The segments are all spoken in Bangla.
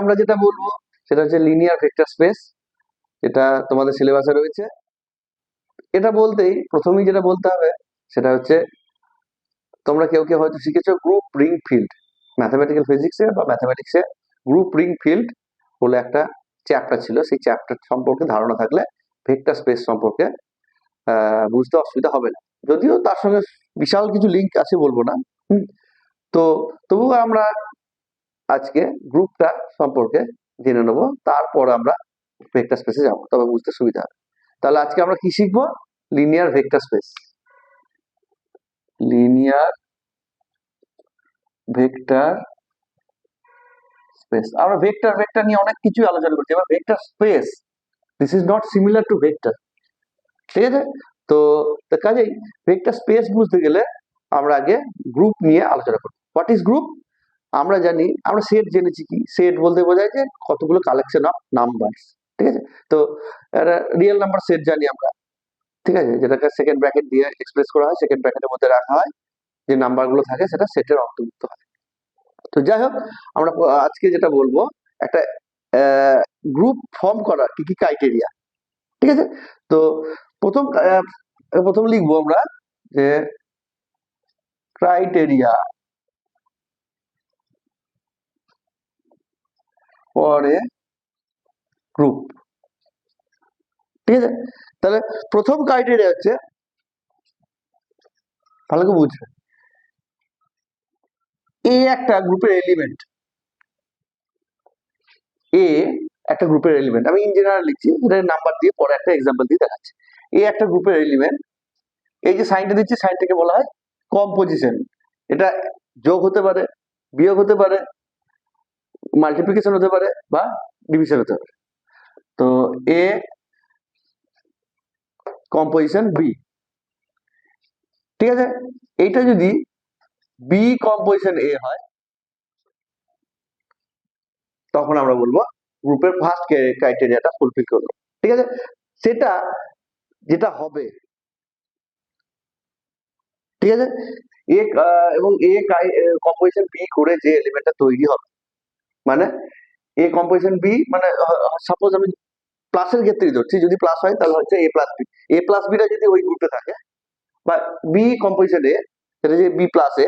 আমরা যেটা বলবো সেটা হচ্ছে লিনিয়ার ভেক্টর স্পেস, এটা তোমাদের সিলেবাসে রয়েছে। এটা বলতেই প্রথমেই যেটা বলতে হবে সেটা হচ্ছে, তোমরা কেউ কেউ হয়তো শিখেছো গ্রুপ রিং ফিল্ড, ম্যাথামেটিক্যাল ফিজিক্সে বা ম্যাথামেটিক্সে গ্রুপ রিং ফিল্ড বলে একটা চ্যাপ্টার ছিল। সেই চ্যাপ্টার সম্পর্কে ধারণা থাকলে ভেক্টর স্পেস সম্পর্কে বুঝতে অসুবিধা হবে না, যদিও তার সঙ্গে বিশাল কিছু লিঙ্ক আছে বলবো না। তো তবুও আমরা আজকে গ্রুপটা সম্পর্কে জেনে নেবো, তারপর আমরা ভেক্টর স্পেসে যাবো, তবে বুঝতে সুবিধা হবে। তাহলে আজকে আমরা কি শিখবো? Linear vector space. Linear vector space. আমরা ভেক্টর ভেক্টর নিয়ে অনেক কিছু আলোচনা করছি, এবার vector space, this is not similar to vector, ঠিক আছে? তো কাজেই ভেক্টর স্পেস বুঝতে গেলে আমরা আগে গ্রুপ নিয়ে আলোচনা করব। What is group? আমরা জানি, আমরা সেট জেনেছি, কি সেট বলতে বোঝায় যে কতগুলো কালেকশন অফ নাম্বারস, ঠিক আছে? তো রিয়েল নাম্বার সেট জানি আমরা, ঠিক আছে, যেটাকে সেকেন্ড ব্র্যাকেট দিয়ে এক্সপ্রেস করা হয়, সেকেন্ড ব্র্যাকেটের মধ্যে রাখা হয়, যে নাম্বারগুলো থাকে সেটা সেটের অন্তর্ভুক্ত হয়। তো যাই হোক, আমরা আজকে যেটা বলবো, একটা গ্রুপ ফর্ম করার কি কি ক্রাইটেরিয়া, ঠিক আছে? তো প্রথম লিখবো আমরা যে ক্রাইটেরিয়া ফর এ গ্রুপ, ঠিক আছে? তাহলে প্রথম ক্রাইটেরিয়া হচ্ছে, ভালো করে বুঝবে, এ একটা গ্রুপের এলিমেন্ট, এ একটা গ্রুপের এলিমেন্ট, আমি ইন জেনারেল লিখছি, এটা নাম্বার দিয়ে পরে একটা এক্সাম্পল দিয়ে দেখাচ্ছি। এ একটা গ্রুপের এলিমেন্ট, এই যে সাইনটা দিচ্ছি, সাইনটাকে বলা হয় কম্পোজিশন। এটা যোগ হতে পারে, বিয়োগ হতে পারে, মাল্টিপ্লিকেশন হতে পারে, বা ডিভিশন হতে পারে। তো এ কম্পোজিশন বি, ঠিক আছে? এইটা যদি বি কম্পোজিশন এ হয়, তখন আমরা বলবো গ্রুপের ফার্স্ট ক্রাইটেরিয়াটা ফুলফিল করলো, ঠিক আছে? সেটা যেটা হবে, ঠিক আছে, এ এবং এ কম্পোজিশন বি করে যে এলিমেন্টটা তৈরি হবে, মানে এ কম্পোজিশন বি, মানে সাপোজ আমি প্লাসের ক্ষেত্রেই ধরছি, যদি প্লাস হয় তাহলে হচ্ছে এ প্লাস বি, এ প্লাস বিটা যদি ওই গ্রুপে থাকে, বা বি কম্পোজিশন এ, সেটা যদি বি প্লাস এ,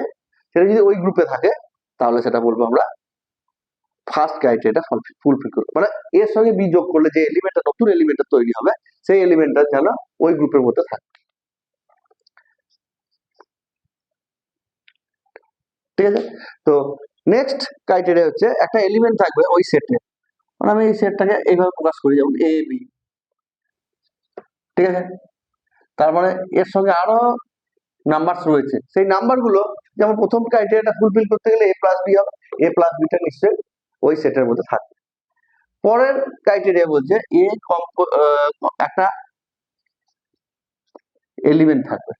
সেটা যদি ওই গ্রুপে থাকে, তাহলে সেটা বলবো আমরা ফার্স্ট ক্রাইটেরিয়াটা ফুলফিল করলো, মানে এর সঙ্গে বি যোগ করলে যে এলিমেন্টটা, নতুন এলিমেন্টটা তৈরি হবে, সেই এলিমেন্টটা যেন ওই গ্রুপের মধ্যে থাকে, ঠিক আছে? তো নেক্সট ক্রাইটেরিয়া হচ্ছে, একটা এলিমেন্ট থাকবে ওই সেটে, মানে আমি এই সেটটাকে এইভাবে প্রকাশ করি, যেমন এ বি, ঠিক আছে? তার মানে এর সঙ্গে আরো নাম্বার রয়েছে, সেই নাম্বারগুলো, যেমন প্রথম ক্রাইটেরিয়াটা ফুলফিল করতে গেলে এ প্লাস বি হবে, এ প্লাস বিটা নিশ্চয়ই ওই সেটের মধ্যে থাকবে। পরের ক্রাইটেরিয়া বলছে এ একটা এলিমেন্ট থাকবে,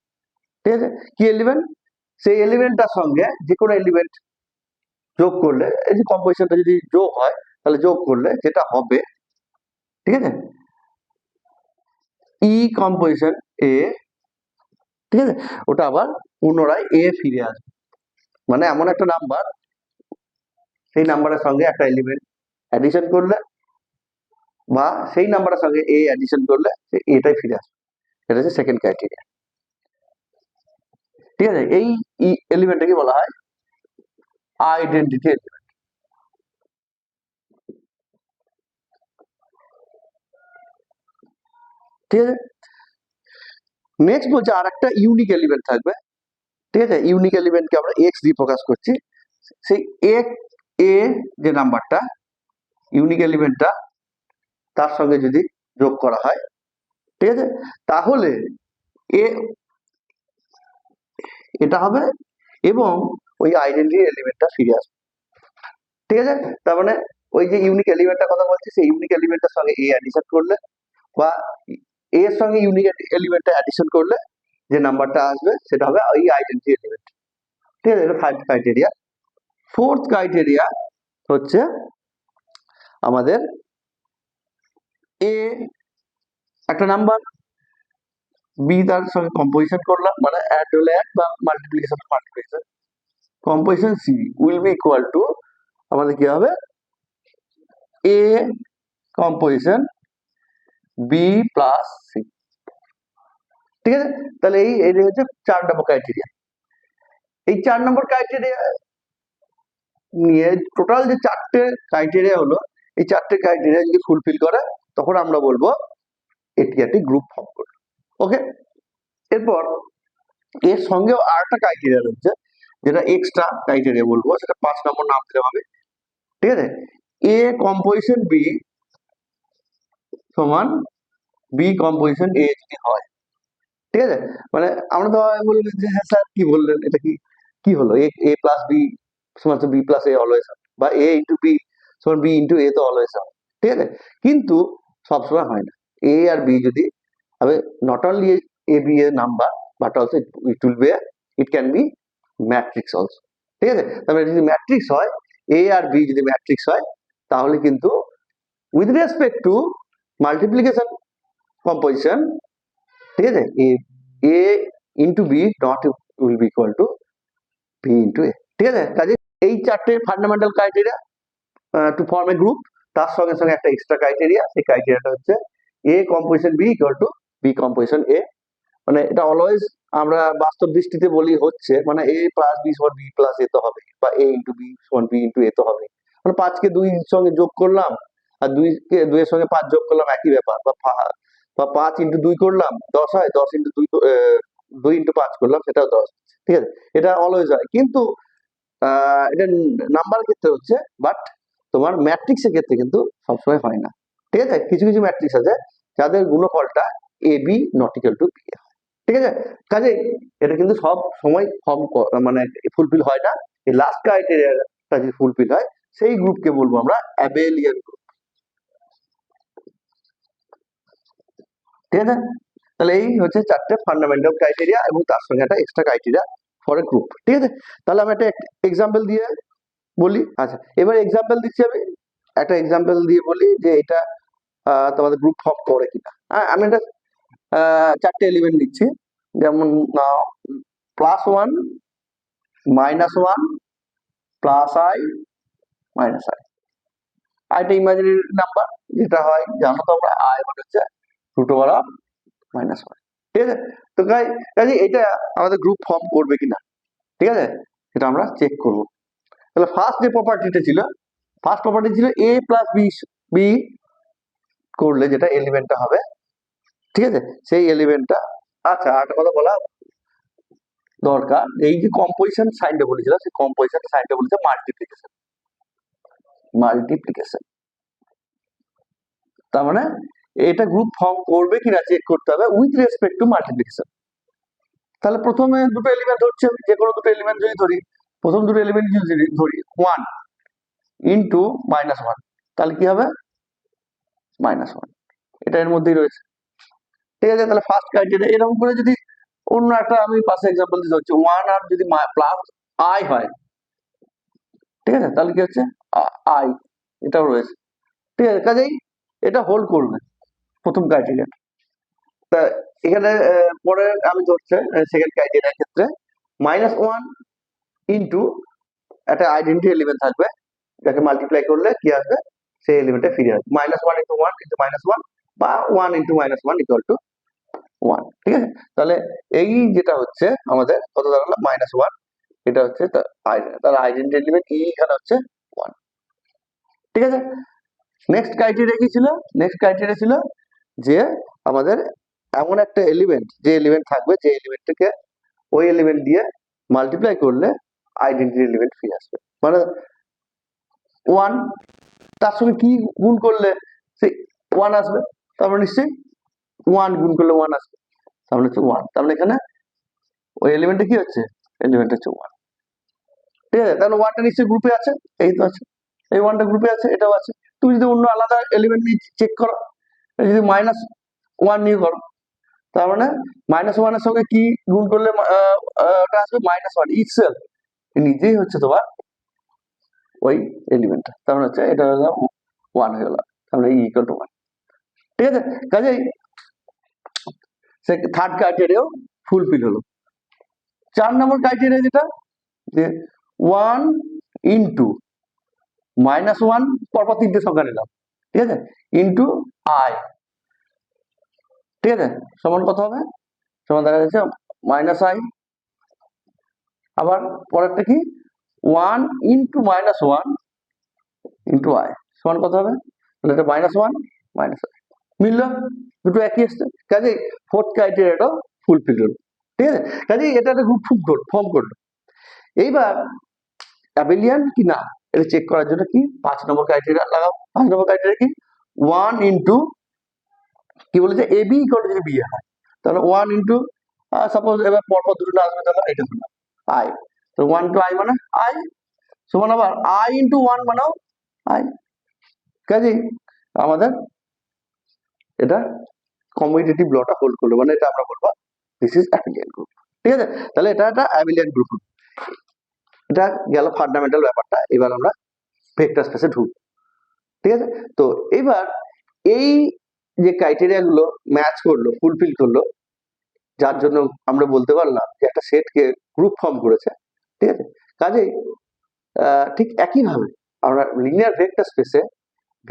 ঠিক আছে? কি এলিমেন্ট? সেই এলিমেন্টটার সঙ্গে যে কোনো এলিমেন্ট যোগ করলে, এই যে কম্পোজিশনটা যদি যোগ হয়, তাহলে যোগ করলে যেটা হবে, ঠিক আছে, ই কম্পোজিশন এ, ঠিক আছে, ওটা আবার পুনরায় এ ফিরে আসবে, মানে এমন একটা নাম্বার, সেই নাম্বারের সঙ্গে একটা এলিমেন্ট অ্যাডিশন করলে, বা সেই নাম্বারের সঙ্গে এ অ্যাডিশন করলে এটাই ফিরে আসবে, এটা হচ্ছে সেকেন্ড ক্রাইটেরিয়া, ঠিক আছে? এই এলিমেন্টটাকে বলা হয় আইডেন্টিটি এলিমেন্ট, ঠিক আছে? নেক্সট বলছে আর একটা ইউনিক এলিমেন্ট থাকবে, ঠিক আছে? ইউনিক এলিমেন্টকে আমরা এক্স দিয়ে প্রকাশ করছি, সেই এ যে নাম্বারটা, ইউনিক এলিমেন্টটা, তার সঙ্গে যদি যোগ করা হয়, ঠিক আছে, তাহলে এ এটা হবে, এবং ওই আইডেন্টিটি এলিমেন্টটা ফিরে আসবে, ঠিক আছে? তার মানে ওই যে ইউনিক এলিমেন্টটার কথা বলছি, সেই ইউনিক এলিমেন্টের সঙ্গে এ অ্যাডিশন করলে, বা এ এর সঙ্গে ইউনিক এলিমেন্টটা অ্যাডিশন করলে যে নাম্বারটা আসবে সেটা হবে ওই আইডেন্টিটি এলিমেন্ট, ঠিক আছে? এটা থার্ড ক্রাইটেরিয়া। ফোর্থ ক্রাইটেরিয়া হচ্ছে আমাদের এ একটা নাম্বার, বি তার সঙ্গে কম্পোজিশন করলাম, মানে অ্যাড হলে অ্যাড, বা multiplication multiplication, composition C will be equal to, আমাদের কি হবে, A composition B plus C. ঠিক আছে, তাহলে এই হচ্ছে 4 নম্বর ক্রাইটেরিয়া। এই 4 নম্বর ক্রাইটেরিয়া নিয়ে টোটাল যে 4টে ক্রাইটেরিয়া হলো, এই 4টে ক্রাইটেরিয়া যদি ফুলফিল করে তখন আমরা বলবো এটি একটি গ্রুপ ফর্ম করলো। ওকে, এরপর এর সঙ্গেও আরেকটা ক্রাইটেরিয়া রয়েছে, যেটা এক্সট্রা ক্রাইটেরিয়া বলবো, সেটা 5 নম্বর নাম দিতে হবে। ঠিক আছে, এ কম্পোজিশন বি সমান বি কম্পোজিশন এ যদি হয়। ঠিক আছে, মানে আমরা তো বলবো যে হ্যাঁ স্যার কি বললেন, এটা কি কি হলো, এ প্লাস বি সমান বি প্লাস এ অলওয়েজ, বা এ ইন্টু বি সমান বি ইন্টু এ তো অলওয়েজ হয়। ঠিক আছে, কিন্তু সবসময় হয় না। এ আর বি যদি হবে নট অনলি এ বি এর number, but also it will be, it can be matrix also. ঠিক আছে, তবে যদি ম্যাট্রিক্স হয়, এ আর বি যদি ম্যাট্রিক্স হয়, তাহলে কিন্তু with respect to multiplication composition, ঠিক আছে, A into B not will be equal to B into A. ঠিক আছে, কাজে এই 4টে fundamental criteria to form a group, তার সঙ্গে সঙ্গে একটা এক্সট্রা ক্রাইটেরিয়া, সেই ক্রাইটেরিয়াটা হচ্ছে A composition B equal to B composition A. মানে এটা অলওয়েজ আমরা বাস্তব দৃষ্টিতে বলি হচ্ছে, মানে এ প্লাস বি সমান বি প্লাস এ তো হবে, বা এ ইন্টু বি সমান বি ইন্টু এ তো হবে। মানে 5 কে 2 এর সঙ্গে যোগ করলাম, আর 2 কে 2 এর সঙ্গে 5 যোগ করলাম, একই ব্যাপার। বা 5 ইন্টু 2 করলাম 10 হয়, 10 ইন্টু 2 2 ইন্টু 5 করলাম, সেটাও 10। ঠিক আছে, এটা অলওয়েজ হয়, কিন্তু এটা নাম্বার ক্ষেত্রে হচ্ছে, বাট তোমার ম্যাট্রিক্সের ক্ষেত্রে কিন্তু সবসময় হয় না। ঠিক আছে, কিছু কিছু ম্যাট্রিক্স আছে যাদের গুণফলটা A B not equal to B. ঠিক আছে, কাজে এটা কিন্তু সব সময় ফর্ম মানে ফুলফিল হয় না। এই লাস্ট ক্রাইটেরিয়াটা যদি ফুলফিল হয়, সেই গ্রুপকে বলবো আমরা অ্যাবেলিয়ান গ্রুপ। ঠিক আছে, তাহলে এই হচ্ছে 4টে ফান্ডামেন্টাল ক্রাইটেরিয়া, এবং তার সঙ্গে একটা extra criteria for a group. ঠিক আছে, তাহলে আমি একটা এক্সাম্পল দিয়ে বলি। আচ্ছা, এবার এক্সাম্পল দিচ্ছি, আমি একটা এক্সাম্পল দিয়ে বলি যে এটা তোমাদের গ্রুপ ফর্ম করে কিনা। হ্যাঁ, আমি একটা 4টে এলিমেন্ট দিচ্ছি, যেমন +1 -1 প্লাস আই মাইনাস আই। আইটা ইমাজিনারি নাম্বার, যেটা হয় জানো তোমরা, আই মানে হচ্ছে √(-1). ঠিক আছে, তো কাজে এটা আমাদের গ্রুপ ফর্ম করবে কিনা, ঠিক আছে, এটা আমরা চেক করব। তাহলে ফার্স্ট যে প্রপার্টিটা ছিল, ফার্স্ট প্রপার্টি ছিল এ প্লাস বি বি করলে যেটা এলিমেন্টটা হবে। ঠিক আছে, সেই এলিমেন্টটা, আচ্ছা আরেকটা কথা বলা দরকার, এই যে কম্পোজিশন সাইনটা বলেছিল, সেই কম্পোজিশন সাইনটা বলেছে মাল্টিপ্লিকেশন। মাল্টিপ্লিকেশন তার মানে এটা গ্রুপ ফর্ম করবে কিনা চেক করতে হবে উইথ রেসপেক্ট টু মাল্টিপ্লিকেশন। তাহলে প্রথমে দুটো এলিমেন্ট ধরছে, যে কোনো দুটো এলিমেন্ট যদি ধরি, প্রথম দুটো এলিমেন্ট যদি ধরি 1 ইন্টু -1, তাহলে কি হবে -1, এটা এর মধ্যেই রয়েছে। ঠিক আছে, তাহলে ফার্স্ট ক্রাইটেরিয়া। এরকম করে যদি অন্য একটা আমি পাশে এক্সাম্পল দিতে হচ্ছে 1 আর যদি প্লাস আই হয়, ঠিক আছে, তাহলে কি হচ্ছে আই, এটাও রয়েছে। ঠিক আছে, কাজেই এটা হোল্ড করবে প্রথম ক্রাইটেরিয়া। তা এখানে পরে আমি ধরছে সেকেন্ড ক্রাইটেরিয়ার ক্ষেত্রে -1 ইন্টু একটা আইডেন্টি এলিমেন্ট থাকবে, যাকে মাল্টিপ্লাই করলে কি আসবে, সেই এলিমেন্টে ফিরে আসবে। -1 ইন্টু 1 ইন্টু -1, বা 1 ইন্টু -1 ইকুয়াল টু 1। ঠিক আছে, তাহলে এই যেটা হচ্ছে আমাদের কত দাঁড়ালো, -1, এটা হচ্ছে তার আইডেন্টি এলিমেন্ট, এখানে হচ্ছে 1। ঠিক আছে, নেক্সট ক্রাইটেরিয়া কি ছিল? নেক্সট ক্রাইটেরিয়া ছিল যে আমাদের এমন একটা এলিমেন্ট, যে এলিমেন্ট থাকবে, যে এলিমেন্টটাকে ওই এলিমেন্ট দিয়ে মাল্টিপ্লাই করলে আইডেন্টি এলিমেন্ট ফিরে আসবে। মানে 1 তার সঙ্গে কি গুণ করলে সেই 1 আসবে, তারপরে নিশ্চয়ই 1 গুণ করলে 1 আসবে, তার মানে হচ্ছে 1। তার মানে এখানে ওই এলিমেন্টে কি হচ্ছে, এলিমেন্ট হচ্ছে 1। ঠিক আছে, তাহলে 1টা নিশ্চয়ই গ্রুপে আছে, এই তো আছে, এই 1টা গ্রুপে আছে, এটাও আছে। তুমি যদি অন্য আলাদা এলিমেন্ট নিয়ে চেক করো, যদি -1 নিয়ে করো, তার মানে -1 এর সঙ্গে কি গুণ করলে ওটা আসবে -1 ইটসেলফ, নিজেই হচ্ছে তোমার ওই এলিমেন্টটা। তার মানে হচ্ছে এটা হলো 1 হয়ে গেল, তার মানে ইকুয়াল টু 1। ঠিক আছে, কাজেই থার্ড ক্রাইটেরিয়াও ফুলফিল হলো। 4 নম্বর ক্রাইটেরিয়া যেটা, যে 1 ইন্টু -1, পরপর 3টে সংখ্যা নিলাম, ঠিক আছে, ইন্টু আই, ঠিক আছে, সমান কত হবে, সমান দেখা যাচ্ছে মাইনাস আই, আবার পরেরটা কি, 1 ইন্টু মাইনাস 1 ইন্টু আই সমান কত হবে, তাহলে এটা মাইনাস 1 মাইনাস আই, মিলল, দুটো একই আসছে, কাজে ফোর্থ ক্রাইটেরিয়াটাও ফুলফিল হলো। ঠিক আছে, কাজে এটা একটা গ্রুপ ফর্ম করলো। এইবার অ্যাবেলিয়ান কি না এটা চেক করার জন্য কি 5 নম্বর ক্রাইটেরিয়া লাগাও। 5 নম্বর ক্রাইটেরিয়া কি, 1 ইন্টু কি বলেছে, এ বি ইকুয়াল যদি বি হয়, তাহলে 1 ইন্টু সাপোজ এবার পরপর দুটো না আসবে, তাহলে এটা হলো আই, তো 1 টু আই মানে আই সমান আবার আই ইন্টু 1 বানাও আই, কাজেই আমাদের এটা কমিউটেটিভ লটা হোল্ড করলো, মানে এটা আমরা বলবো দিস ইজ অ্যাবিলিয়ান গ্রুপ। ঠিক আছে, তাহলে এটা একটা অ্যাবিলিয়ান গ্রুপ। এটা গেল ফান্ডামেন্টাল ব্যাপারটা। এবার আমরা ভেক্টর স্পেসে ঢুকবো। ঠিক আছে, তো এবার এই যে ক্রাইটেরিয়া গুলো ম্যাচ করলো, ফুলফিল করলো, যার জন্য আমরা বলতে পারলাম যে একটা সেটকে গ্রুপ ফর্ম করেছে। ঠিক আছে, কাজেই ঠিক একইভাবে আমরা লিনিয়ার ভেক্টর স্পেসে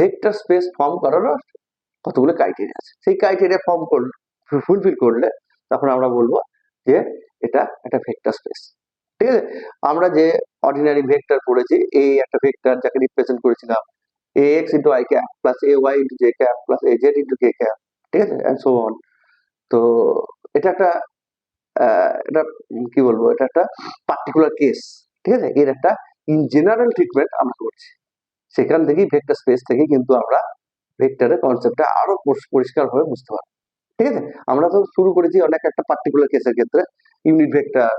ভেক্টর স্পেস ফর্ম করারও কতগুলো ক্রাইটেরিয়া আছে। সেই ক্রাইটেরিয়া ফর্ম করলে, ফুলফিল করলে, তখন আমরা বলবো যে এটা একটা ভেক্টর স্পেস। ঠিক আছে, আমরা যে অর্ডিনারি ভেক্টর পড়েছি, এই একটা ভেক্টর যাকে রিপ্রেজেন্ট করেছিলাম ax into I cap plus ay into J cap plus az into k cap, ঠিক আছে, এন্ড সো অন। তো এটা একটা এটা কি বলবো, এটা একটা পার্টিকুলার কেস। ঠিক আছে, এর একটা ইন জেনারেল ট্রিটমেন্ট আমরা করছি। সেখান থেকেই ভেক্টর স্পেস থেকে কিন্তু আমরা ভেক্টরের কনসেপ্টটা আরো পরিষ্কার ভাবে বুঝতে পারবো। ঠিক আছে, আমরা তো শুরু করেছি অনেক একটা পার্টিকুলার কেসের ক্ষেত্রে, ইউনিট ভেক্টর,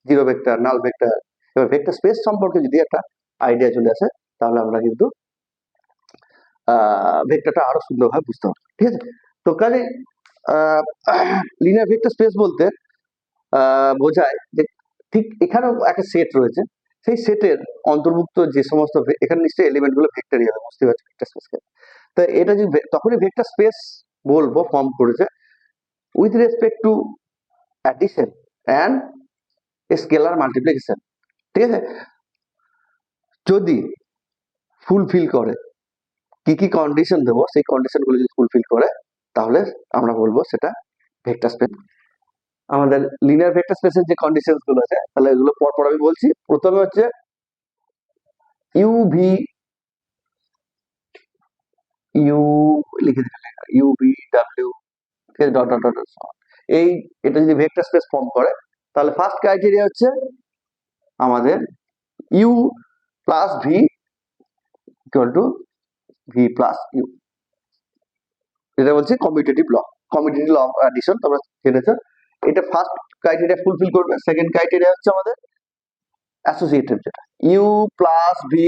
জিরো ভেক্টর, নাল ভেক্টর। এবার ভেক্টর স্পেস সম্পর্কে যদি একটা আইডিয়া চলে আসে, তাহলে আমরা কিন্তু ভেক্টরটা আরো সুন্দরভাবে বুঝতে পারবো। ঠিক আছে, তো কাজে লিনিয়ার ভেক্টর স্পেস বলতে বোঝায় যে ঠিক এখানেও একটা সেট রয়েছে, সেই সেটের অন্তর্ভুক্ত যে সমস্ত এখানে নিশ্চয়ই এলিমেন্ট গুলো ভেক্টরই হবে, বুঝতে পারছি ভেক্টর স্পেসকে। তো এটা যদি তখনই ভেক্টর স্পেস বলবো ফর্ম করেছে with respect two addition and scalar multiplication. ঠিক আছে, যদি ফুলফিল করে, কি কি কন্ডিশন দেবো, সেই কন্ডিশন গুলো যদি ফুলফিল করে, তাহলে আমরা বলবো সেটা ভেক্টর স্পেস। আমাদের লিনিয়ার ভেক্টর স্পেসের যে কন্ডিশন গুলো আছে, তাহলে এগুলো পরপর আমি বলছি। প্রথমে হচ্ছে ইউভি, ইউ লিখে দিলে UV W, dot dot dot, এই এটা যদি ভেক্টর স্পেস ফর্ম করে, তাহলে ফার্স্ট ক্রাইটেরিয়া হচ্ছে আমাদের U plus V equal to V plus U. এটা বলছে commutative law, commutative law of addition, তোমরা জেনেছো। এটা ফার্স্ট ক্রাইটেরিয়া ফুলফিল করবে। সেকেন্ড ক্রাইটেরিয়া হচ্ছে আমাদের অ্যাসোসিয়েটিভ, যেটা U plus V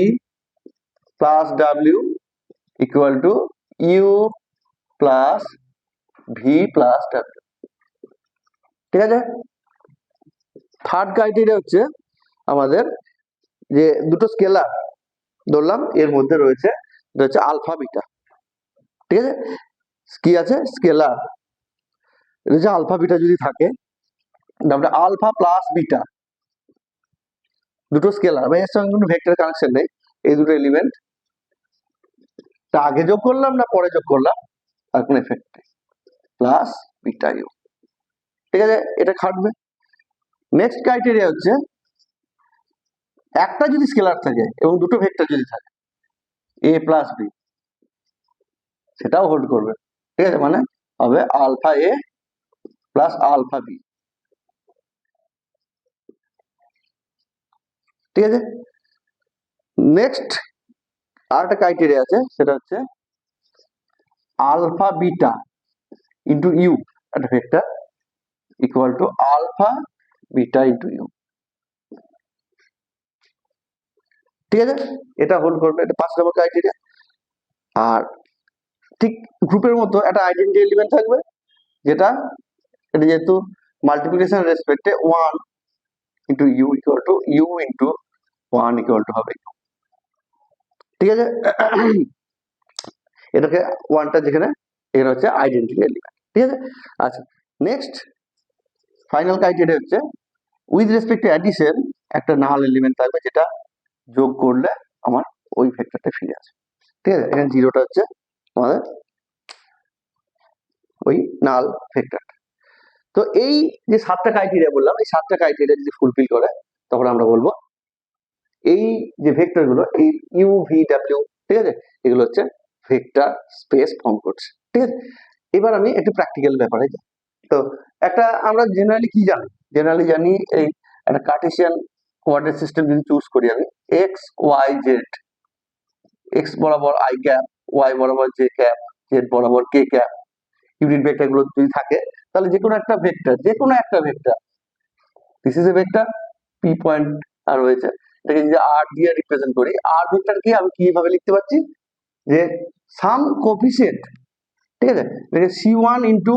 plus W equal to U plus V plus W. ঠিক আছে, থার্ড ক্রাইটেরিয়া হচ্ছে আমাদের যে দুটো স্কেলার ধরলাম, এর মধ্যে রয়েছে এটা হচ্ছে আলফা বিটা। ঠিক আছে, কি আছে, স্কেলার, এটা হচ্ছে আলফা বিটা যদি থাকে, তারপরে আলফা প্লাস বিটা, দুটো স্কেলার বা এর সঙ্গে কোনো ভেক্টর কানেকশন নেই, এই দুটো এলিমেন্ট তা আগে যোগ করলাম না পরে যোগ করলাম আর কোনো এফেক্ট নেই, প্লাস বিটা ইউ। ঠিক আছে, এটা খাটবে। নেক্সট ক্রাইটেরিয়া হচ্ছে একটা যদি স্কেলার থাকে এবং দুটো ভেক্টর যদি থাকে, এ প্লাস বি, সেটাও হোল্ড করবে। ঠিক আছে, মানে হবে alpha A plus alpha B. ঠিক আছে, নেক্সট আর একটা ক্রাইটেরিয়া আছে, সেটা হচ্ছে আলফা বিটা ইন্টু ইউ, একটা vector equal to alpha beta into U. ঠিক আছে, এটা হোল্ড করবে, এটা 5 নম্বর ক্রাইটেরিয়া। আর ঠিক গ্রুপের মতো একটা আইডেন্টি এলিমেন্ট থাকবে, যেটা এটা যেহেতু মাল্টিপ্লিকেশন রেসপেক্টে 1 into U equal to U into 1 equal to হবে। ঠিক আছে, এটাকে ওয়ানটা যেখানে, এখানে হচ্ছে আইডেন্টি এলিমেন্ট। ঠিক আছে, আচ্ছা, নেক্সট ফাইনাল ক্রাইটেরিয়া হচ্ছে উইথ রেসপেক্ট টু অ্যাডিশন একটা নাল এলিমেন্ট থাকবে, যেটা যোগ করলে আমার ওই ভেক্টরটা ফিরে আসে। ঠিক আছে, এখানে জিরোটা হচ্ছে আমাদের ওই নাল ভেক্টর। তো এই যে 7টা ক্রাইটেরিয়া বললাম, এই 7টা ক্রাইটেরিয়া যদি ফুলফিল করে তখন আমরা বলবো এই যে ভেক্টর গুলো, এই ইউ ভি ডাব্লিউ, ঠিক আছে, এগুলো হচ্ছে ভেক্টর স্পেস ফর্ম করছে। ঠিক আছে, এবার আমি একটু প্র্যাকটিক্যাল ব্যাপারে যাই। তো একটা আমরা জেনারেলি কি জানি, জেনারেলি জানি এই একটা কার্টেসিয়ান কোঅর্ডিনেট সিস্টেম যদি চুজ করি আমি, এক্স ওয়াই জেড, এক্স বরাবর আই ক্যাপ, ওয়াই বরাবর জে ক্যাপ, জেড বরাবর কে ক্যাপ, ইউনিট ভেক্টর গুলো যদি থাকে, তাহলে যে কোনো একটা vector, this is a vector, P point আর রয়েছে, এটাকে যদি আর দিয়ে রিপ্রেজেন্ট করি, আর ভেক্টরকে আমি কিভাবে লিখতে পারছি, যে সাম কোফিসিয়েন্ট, ঠিক আছে, এটাকে c1 into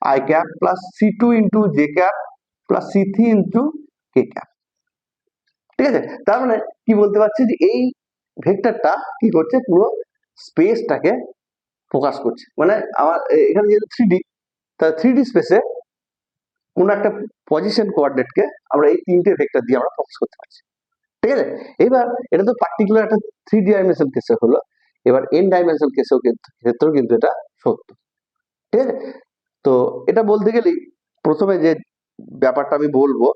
I cap plus c2 into J cap plus c3 into k cap. ঠিক আছে, তার মানে কি বলতে পারছি, যে এই ভেক্টরটা কি করছে, পুরো স্পেসটাকে ফোকাস করছে। মানে আমার এখানে যেহেতু 3D, তাহলে 3D স্পেসে কোন একটা পজিশন কোঅর্ডিনেটকে আমরা এই তিনটে ভেক্টর দিয়ে আমরা ফোকাস করতে পারছি। ঠিক আছে, এবার এটা তো পার্টিকুলার একটা 3 ডাইমেনশন কেসে হলো, এবার n ডাইমেনশন ক্ষেত্রেও কিন্তু এটা সত্য। ঠিক আছে, তো এটা বলতে গেলেই প্রথমে যে ব্যাপারটা আমি বলবো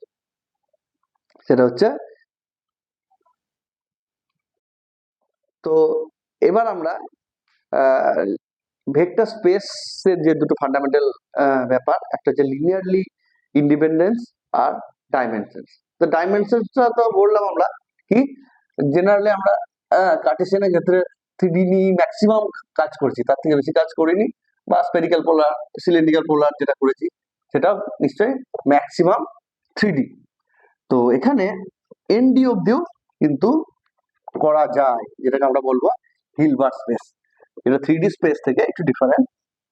সেটা হচ্ছে, তো এবার আমরা ভেক্টর স্পেসের যে দুটো ফান্ডামেন্টাল ব্যাপার, একটা হচ্ছে লিনিয়ারলি ইন্ডিপেন্ডেন্স আর ডাইমেনশনস। তো ডাইমেনশনসটা তো বললাম আমরা কি, জেনারেলি আমরা কার্টেসিয়ানের ক্ষেত্রে 3D নিয়ে ম্যাক্সিমাম কাজ করছি, তার থেকে বেশি কাজ করিনি, বা স্পেরিক্যাল পোলার, সিলিন্ড্রিক্যাল পোলার যেটা করেছি সেটাও নিশ্চয়ই ম্যাক্সিমাম 3D। তো এখানে এনডি অব্দিও কিন্তু করা যায়, যেটাকে আমরা বলবো হিলবার্ট স্পেস। এটা 3D স্পেস থেকে একটু ডিফারেন্ট,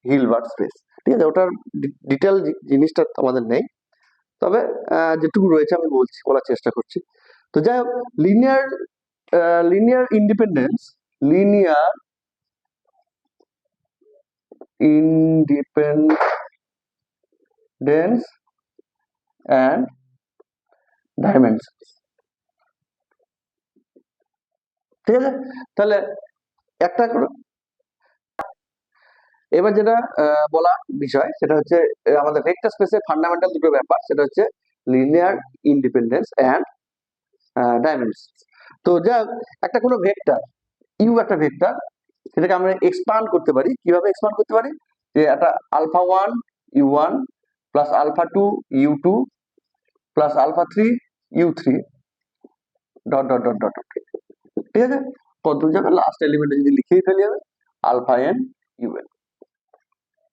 হিলবার্ট স্পেস। ঠিক আছে, ওটার ডিটেল জিনিসটা আমাদের নেই, তবে যেটুকু রয়েছে আমি বলার চেষ্টা করছি। তো যাই হোক, লিনিয়ার ইন্ডিপেন্ডেন্স অ্যান্ড ডাইমেনশন। ঠিক আছে, তাহলে একটা করে এবার যেটা বলা বিষয় সেটা হচ্ছে আমাদের ভেক্টর স্পেসে ফান্ডামেন্টাল দুটো ব্যাপার, সেটা হচ্ছে লিনিয়ার ইন্ডিপেন্ডেন্স অ্যান্ড ডাইমেনশন। তো যা একটা কোনো ভেক্টর, ইউ একটা ভেক্টর, সেটাকে আমরা এক্সপান্ড করতে পারি। কিভাবে এক্সপান্ড করতে পারি, যে একটা alpha 1 u1 plus alpha 2 u2 plus alpha 3 u3 dot dot dot dot. ঠিক আছে, কত যাবে, লাস্ট এলিমেন্টে যদি লিখেই ফেলি হবে আলফা n un।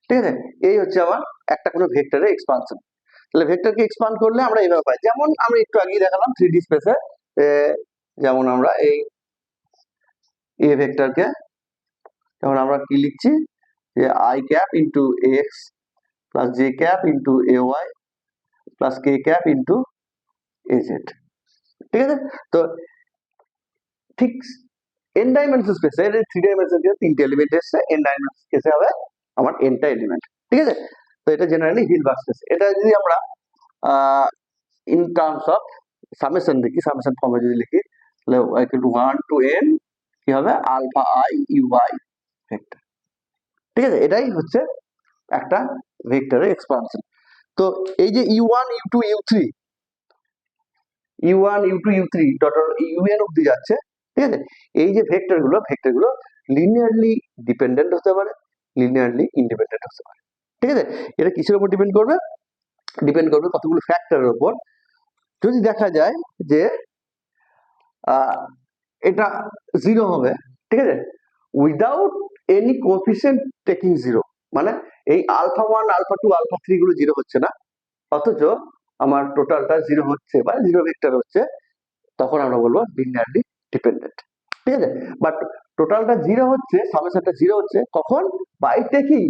ঠিক আছে, এই হচ্ছে আমার একটা কোনো ভেক্টরের এক্সপানশন। তাহলে ভেক্টরকে এক্সপান্ড করলে আমরা এইভাবে পাই, যেমন আমি একটু আগে দেখালাম 3D স্পেসে, যেমন আমরা এই এ ভেক্টরকে যেমন আমরা কি লিখছি, যে I cap into X plus J cap into A Y plus K cap into A Z. ঠিক আছে, তো ঠিক এন ডাইমেনশন স্পেসে 3 ডাইমেনশন দিয়ে 3টে এলিমেন্ট এসছে, এন ডাইমেনশন স্পেসে হবে আমার এনটা এলিমেন্ট। ঠিক আছে, তো এটা জেনারেলি হিলবার্ট স্পেস। এটা যদি আমরা ইন টার্মস অফ সামেশন দেখি, সামেশন ফর্মে যদি লিখি, তাহলে ইকুয়াল টু 1 টু n কি হবে, alpha I U I vector. ঠিক আছে, এটাই হচ্ছে একটা ভেক্টরের এক্সপানশন। তো এই যে u1 u2 u3 dot un অব্দি যাচ্ছে। ঠিক আছে, এই যে ভেক্টরগুলো লিনিয়ারলি ডিপেন্ডেন্ট হতে পারে, লিনিয়ারলি ইন্ডিপেন্ডেন্ট হতে পারে। ঠিক আছে, এটা কিসের উপর ডিপেন্ড করবে, কতগুলো ফ্যাক্টরের উপর। যদি দেখা যায় যে এটা 0 হবে, ঠিক আছে, উইদাউট এনি কোএফিসিয়েন্ট টেকিং 0, মানে এই আলফা 1 আলফা 2 আলফা 3 গুলো 0 হচ্ছে না, অথচ আমার টোটালটা 0 হচ্ছে বা 0 ভেক্টর হচ্ছে, তখন আমরা বলবো লিনিয়ারলি ডিপেন্ডেন্ট। ঠিক আছে, বাট টোটালটা 0 হচ্ছে, সামেশনটা 0 হচ্ছে কখন, বাই টেকিং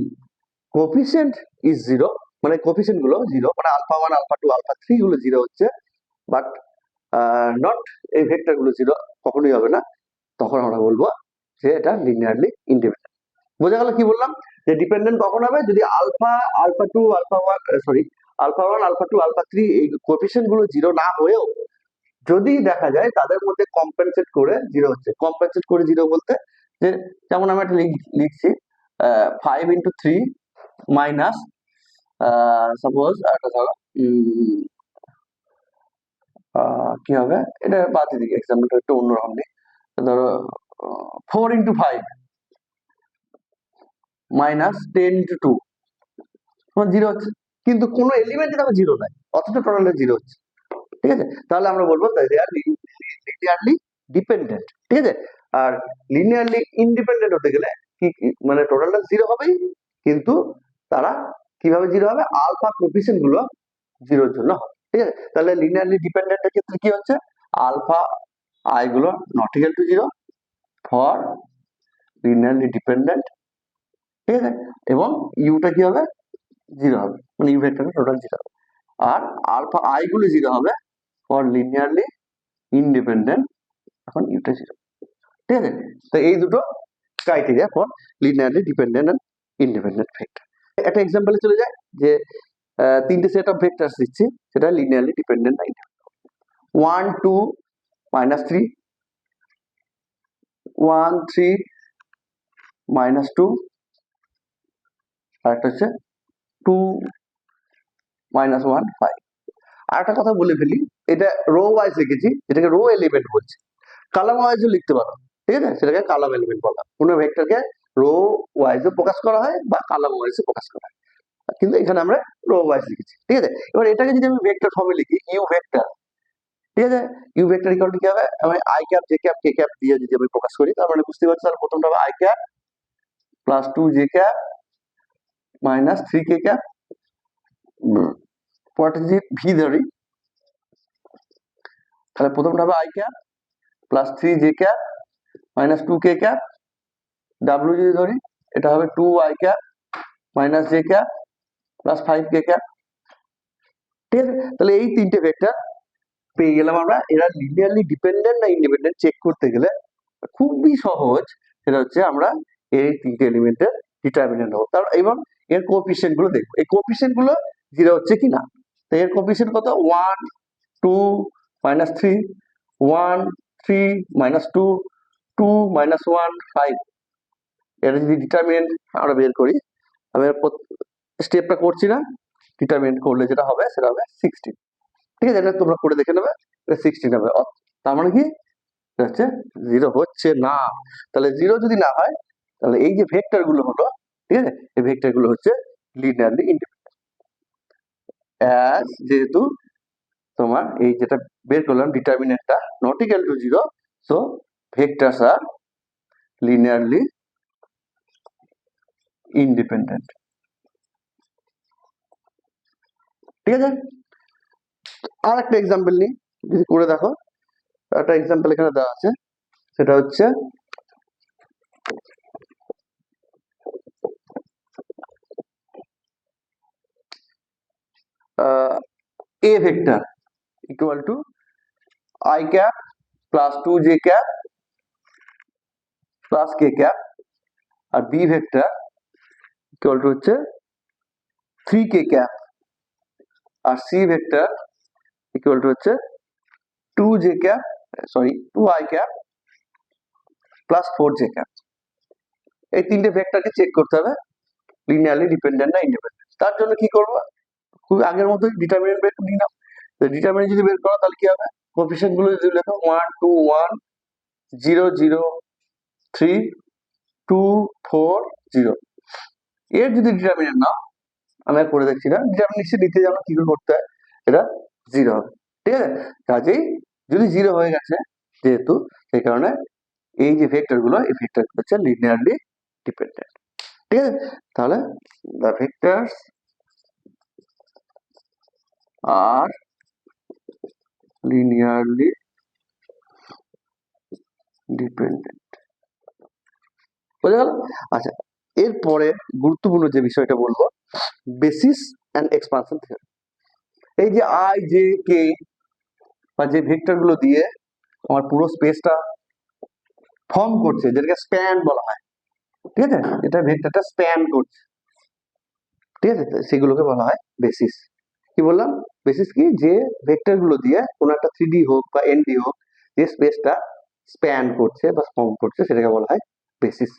কোএফিসিয়েন্ট ইজ 0, মানে কোএফিসিয়েন্ট গুলো 0, মানে আলফা 1 আলফা 2 আলফা 3 গুলো 0 হচ্ছে, বাট নট এই ভেক্টর গুলো 0 কখনোই হবে না, তখন আমরা বলবো যে এটা লিনিয়ারলি ইন্ডিপেন্ডেন্ট। বোঝা গেল কি বললাম, যে ডিপেন্ডেন্ট কখন হবে, যদি আলফা 1 আলফা 2 আলফা 3 এই কোএফিসিয়েন্ট গুলো 0 না হয়েও যদি দেখা যায় তাদের মধ্যে কম্পেনসেট করে 0 হচ্ছে। কম্পেনসেট করে 0 বলতে যে যেমন আমি একটা লিখছি 5 × 3 মাইনাস সাপোজ একটা ধরো কি হবে, এটা বাদ দিকে এক্সাম্পলটা একটু অন্যরকম দিই, ধরো 4 × 5 মাইনাস 10 × 2 তোমার 0 হচ্ছে, কিন্তু কোনো এলিমেন্টে দেখো 0 নাই, অথচ টোটালে 0 হচ্ছে। ঠিক আছে, তাহলে আমরা বলবো দে আর লিনিয়ারলি ডিপেন্ডেন্ট। ঠিক আছে, আর লিনিয়ারলি ইন্ডিপেন্ডেন্ট হতে গেলে কি মানে টোটালটা 0 হবেই, কিন্তু তারা কিভাবে 0 হবে, আলফা কোএফিসিয়েন্ট গুলো 0 এর জন্য হবে। ঠিক আছে, তাহলে লিনিয়ারলি ডিপেন্ডেন্টের ক্ষেত্রে কি হচ্ছে, আলফা আই গুলো not equal to 0 for linearly dependent. ঠিক আছে, এবং ইউটা কি হবে, 0 হবে, মানে ইউ ভেক্টরটা টোটাল 0 হবে। আর আলফা আই গুলো 0 হবে ফর লিনিয়ারলি ইন্ডিপেন্ডেন্ট, এখন ইউটা 0। ঠিক আছে, তো এই দুটো criteria for linearly dependent and independent vector. একটা এক্সাম্পলে চলে যায় যে তিনটে সেট অফ ভেক্টরস দিচ্ছি, সেটা লিনিয়ারলি ডিপেন্ডেন্ট না ইন্ডিপেন্ডেন্ট। 1 2 -3, 1 3 -2, আর একটা হচ্ছে 2 -1 5। আর একটা কথা বলে ফেলি, এটা রো ওয়াইজ লিখেছি, এটাকে রো এলিমেন্ট বলছে, কালাম ওয়াইজও লিখতে পারো। ঠিক আছে, সেটাকে কালাম এলিমেন্ট বলা, কোনো ভেক্টরকে রো ওয়াইজও প্রকাশ করা হয় বা কালাম ওয়াইজও প্রকাশ করা হয়, কিন্তু এখানে আমরা রো ওয়াইজ লিখেছি। ঠিক আছে, এবার এটাকে যদি আমি ভেক্টর ফর্মে লিখি, ইউ ভেক্টর, ঠিক আছে, ইউ ভেক্টর ইকুয়াল টু কি হবে, আমি I cap J cap K cap দিয়ে যদি আমি প্রকাশ করি, তার মানে বুঝতে পারছি, তাহলে প্রথমটা হবে I cap plus 2 J cap minus 3 K cap, পরেরটা যদি ভি ধরি, তাহলে প্রথমটা হবে I cap plus 3 J cap minus 2 K cap, W যদি ধরি, এটা হবে 2 I cap minus J cap plus 5 K cap. ঠিক আছে, তাহলে এই তিনটে ভেক্টর পেয়ে গেলাম আমরা। এরা লিনিয়ারলি ডিপেন্ডেন্ট না ইন্ডিপেন্ডেন্ট চেক করতে গেলে খুবই সহজ, সেটা হচ্ছে আমরা এই তিনটে এলিমেন্টের ডিটারমিনেন্ট নেবো, তার এবং এর কোএফিসিয়েন্ট গুলো দেখবো, এই কোএফিসিয়েন্ট গুলো 0 হচ্ছে কিনা। তো এর কোএফিসিয়েন্ট কত, 1 2 -3, 1 3 -2, 2 -1 5। এটা যদি ডিটারমিনেন্ট আমরা বের করি, আমি স্টেপটা করছি না, ডিটারমিনেন্ট করলে যেটা হবে সেটা হবে 16। ঠিক আছে, এটা তোমরা করে দেখে নেবে, এটা 16 হবে। তার মানে কি, এটা হচ্ছে 0 হচ্ছে না। তাহলে 0 যদি না হয়, তাহলে এই যে ভেক্টর গুলো হলো, ঠিক আছে, এই ভেক্টর গুলো হচ্ছে লিনিয়ারলি ইন্ডিপেন্ডেন্ট। যেহেতু তোমার এই যেটা বের করলাম ডিটারমিনেন্টটা not equal to 0, so vectors are linearly independent. ঠিক আছে, আর একটা এক্সাম্পল নিই, যদি করে দেখো, একটা এক্সাম্পল এখানে দেওয়া আছে, সেটা হচ্ছে a vector equal to I cap plus 2 j cap plus k cap, R b vector equal to হচ্ছে 3 k cap, R c vector equal to হচ্ছে 2 j cap, sorry 2 I cap plus 4 j cap। এই তিনটে ভেক্টরকে চেক করতে হবে লিনিয়ারলি ডিপেন্ডেন্ট না ইন্ডিপেন্ডেন্ট। তার জন্য কি করব, খুব আগের মতোই ডিটারমিনেন্ট বের করে নিলাম। তো ডিটারমিনেন্ট যদি বের করো, তাহলে কি হবে, কোএফিসিয়েন্ট গুলো যদি লেখো 1 2 1 0 0 3 2 4 0, এর যদি ডিটারমিনেন্ট নাও, আমি আর করে দেখছি না, ডিটারমিনেন্ট নিশ্চয়ই নিতে জানো কি করে করতে হয়, এটা 0 হবে। ঠিক আছে, কাজেই যদি 0 হয়ে গেছে যেহেতু, সেই কারণে এই যে ভেক্টর গুলো, এই ভেক্টর গুলো হচ্ছে লিনিয়ারলি ডিপেন্ডেন্ট। ঠিক আছে, তাহলে the vectors are linearly dependent। বোঝা গেল? আচ্ছা, এরপরে গুরুত্বপূর্ণ যে বিষয়টা বলবো, বেসিস এন্ড এক্সপানশন থিওরি। এই যে আই জে কে বা যে ভেক্টর গুলো দিয়ে আমার পুরো স্পেসটা ফর্ম করছে, যেটাকে স্প্যান বলা হয়, ঠিক আছে, এটা ভেক্টরটা স্প্যান করছে, ঠিক আছে, সেগুলোকে বলা হয় বেসিস। কি বললাম, বেসিস কি, যে ভেক্টর গুলো দিয়ে কোনো একটা 3D হোক বা ND হোক, যে স্পেসটা স্প্যান করছে বা ফর্ম করছে, সেটাকে বলা হয় বেসিস।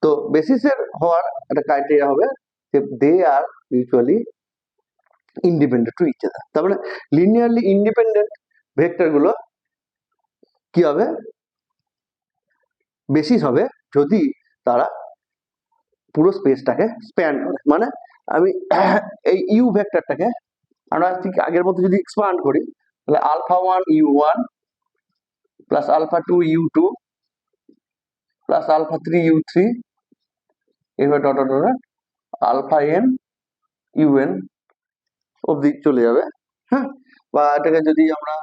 তো বেসিসের হওয়ার একটা ক্রাইটেরিয়া হবে যে they are mutually independent to each other. তার মানে লিনিয়ারলি ইন্ডিপেন্ডেন্ট ভেক্টর গুলো কি হবে, বেসিস হবে যদি তারা পুরো স্পেসটাকে স্প্যান করে। মানে আমি এই ইউ ভেক্টরটাকে আমরা ঠিক আগের মতো যদি এক্সপান্ড করি, তাহলে α1 u1 plus α2 u2 plus α3 u3 এভাবে dot dot dot αn un অবধি চলে যাবে। হ্যাঁ, বা এটাকে যদি আমরা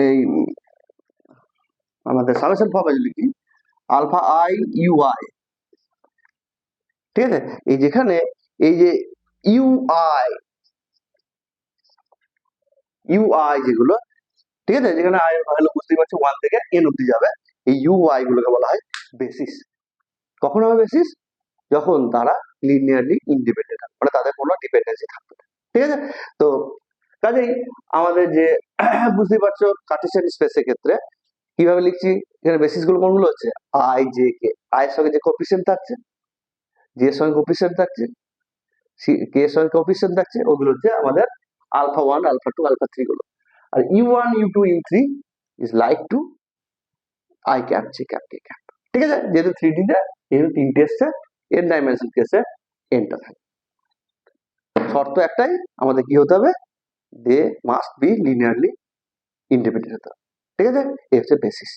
এই আমাদের সামেশন ফর্মে লিখি αi ঠিক আছে, এই যেখানে এই যে ui যেগুলো, ঠিক আছে, যেখানে আই ভ্যালু বুঝতেই পারছো 1 থেকে n অবধি যাবে, এই ui গুলোকে বলা হয় বেসিস। কখন হবে বেসিস? যখন তারা লিনিয়ারলি ইন্ডিপেন্ডেন্ট হবে, মানে তাদের কোনো ডিপেন্ডেন্সি থাকবে না। ঠিক আছে, তো কাজেই আমাদের যে বুঝতেই পারছো কার্টেসিয়ান স্পেসের ক্ষেত্রে কিভাবে লিখছি, এখানে বেসিস গুলো কোনগুলো হচ্ছে আই জে কে, আই এর সঙ্গে যে কোএফিসিয়েন্ট থাকছে, জে এর সঙ্গে কোএফিসিয়েন্ট থাকছে, কে এর সঙ্গে কোএফিসিয়েন্ট থাকছে, ওগুলো হচ্ছে আমাদের α1 α2 α3 গুলো। আর u1 u2 u3 is like to I cap J cap K cap. ঠিক আছে, যেহেতু 3D তে যেহেতু তিনটে এসছে, n ডাইমেনশন কেসে nটা থাকে। শর্ত একটাই, আমাদের কি হতে হবে, they must be linearly independent হতে হবে। ঠিক আছে, এই হচ্ছে বেসিস।